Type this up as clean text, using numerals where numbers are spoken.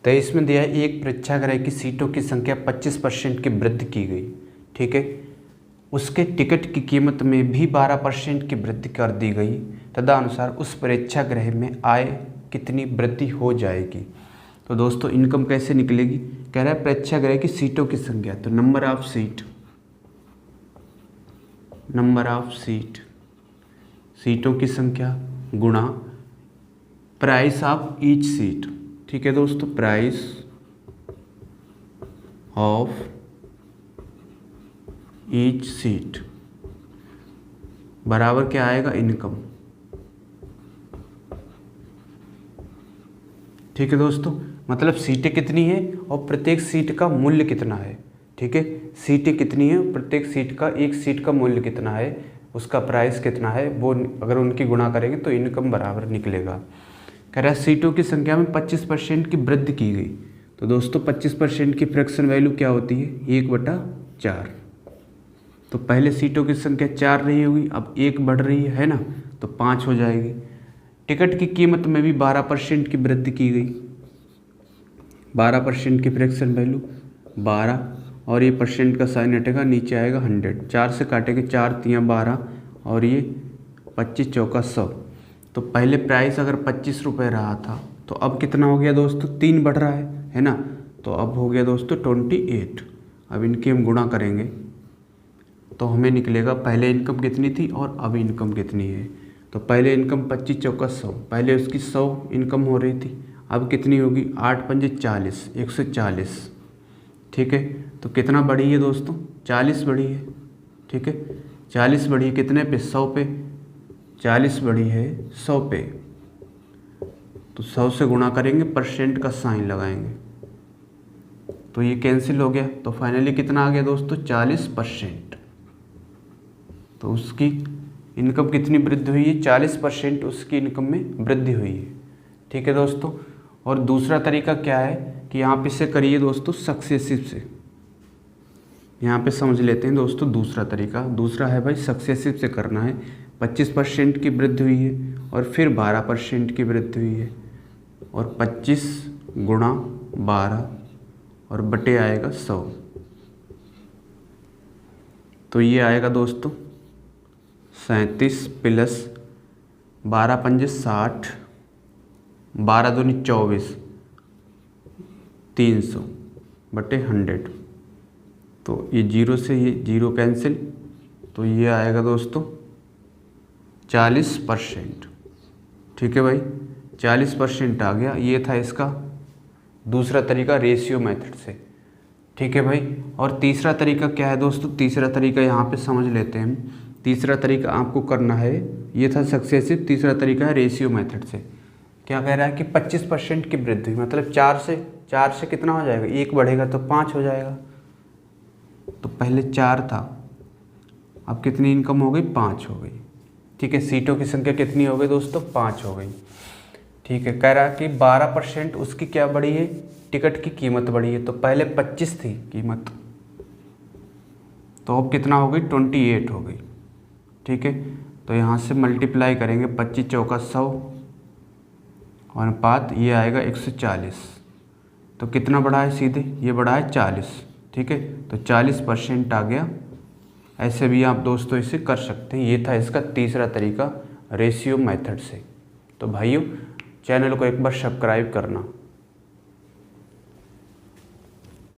तो इसमें दिया है एक प्रेक्षागृह की सीटों की संख्या 25% की वृद्धि की गई, ठीक है। उसके टिकट की कीमत में भी 12% की वृद्धि कर दी गई, तदनुसार उस प्रेक्षागृह में आय कितनी वृद्धि हो जाएगी। तो दोस्तों इनकम कैसे निकलेगी, कह रहा है प्रेक्षागृह की सीटों की संख्या, तो नंबर ऑफ सीट, सीटों की संख्या गुणा प्राइस ऑफ ईच सीट, ठीक है दोस्तों, प्राइस ऑफ ईच सीट बराबर क्या आएगा, इनकम, ठीक है दोस्तों। मतलब सीटें कितनी है और प्रत्येक सीट का मूल्य कितना है, ठीक है। सीटें कितनी है, प्रत्येक सीट का, एक सीट का मूल्य कितना है, उसका प्राइस कितना है, वो अगर उनकी गुणा करेंगे तो इनकम बराबर निकलेगा। कह रहा है सीटों की संख्या में 25% की वृद्धि की गई। तो दोस्तों 25% की फ्रैक्शन वैल्यू क्या होती है, 1/4। तो पहले सीटों की संख्या 4 रही होगी, अब 1 बढ़ रही है ना, तो 5 हो जाएगी। टिकट की कीमत में भी 12% की वृद्धि की गई, 12% की फ्रैक्शन वैल्यू 12, और ये परसेंट का साइन हटेगा, नीचे आएगा 100, 4 से काटेंगे, 4 तियाँ 12 और ये 25 चौका 100। तो पहले प्राइस अगर 25 रुपये रहा था तो अब कितना हो गया दोस्तों, 3 बढ़ रहा है ना, तो अब हो गया दोस्तों 28। अब इनकी हम गुणा करेंगे तो हमें निकलेगा पहले इनकम कितनी थी और अब इनकम कितनी है। तो पहले इनकम 25 चौका 100, पहले उसकी 100 इनकम हो रही थी, अब कितनी होगी, 8 पंजे 40, 140, ठीक है। तो कितना बढ़ी है दोस्तों, 40 बढ़ी है, ठीक है। 40 बढ़ी है कितने पे, 100 पे, 40 बढ़ी है 100 पे, तो 100 से गुणा करेंगे, परसेंट का साइन लगाएंगे, तो ये कैंसिल हो गया। तो फाइनली कितना आ गया दोस्तों, 40%। तो उसकी इनकम कितनी वृद्धि हुई है, 40% उसकी इनकम में वृद्धि हुई है, ठीक है दोस्तों। और दूसरा तरीका क्या है कि यहाँ पे से करिए दोस्तों सक्सेसिव से, यहाँ पे समझ लेते हैं दोस्तों दूसरा तरीका। दूसरा है भाई सक्सेसिव से करना है। 25% की वृद्धि हुई है और फिर 12% की वृद्धि हुई है, और 25 गुणा 12 और बटे आएगा 100, तो ये आएगा दोस्तों 37 प्लस 12 पंजे 60, 12 दूनी 24, 300 बटे 100। तो ये 0 से ये 0 कैंसिल, तो ये आएगा दोस्तों 40%, ठीक है भाई, 40% आ गया। ये था इसका दूसरा तरीका रेशियो मेथड से, ठीक है भाई। और तीसरा तरीका क्या है दोस्तों, तीसरा तरीका यहाँ पे समझ लेते हैं हम। तीसरा तरीका आपको करना है, ये था सक्सेसिव, तीसरा तरीका है रेशियो मेथड से। क्या कह रहा है कि 25% की वृद्धि, मतलब 4 से कितना हो जाएगा, 1 बढ़ेगा तो 5 हो जाएगा। तो पहले 4 था, अब कितनी इनकम हो गई, 5 हो गई, ठीक है। सीटों की संख्या कितनी हो गई दोस्तों, 5 हो गई, ठीक है। कह रहा है कि 12% उसकी क्या बढ़ी है, टिकट की कीमत बढ़ी है। तो पहले 25 थी कीमत, तो अब कितना हो गई, 28 हो गई, ठीक है। तो यहाँ से मल्टीप्लाई करेंगे, 25 चौका 100 और अनुपात ये आएगा 140। तो कितना बढ़ा है, सीधे ये बढ़ा है 40, ठीक है। तो 40% आ गया। ऐसे भी आप दोस्तों इसे कर सकते हैं। ये था इसका तीसरा तरीका रेशियो मेथड से। तो भाइयों चैनल को एक बार सब्सक्राइब करना।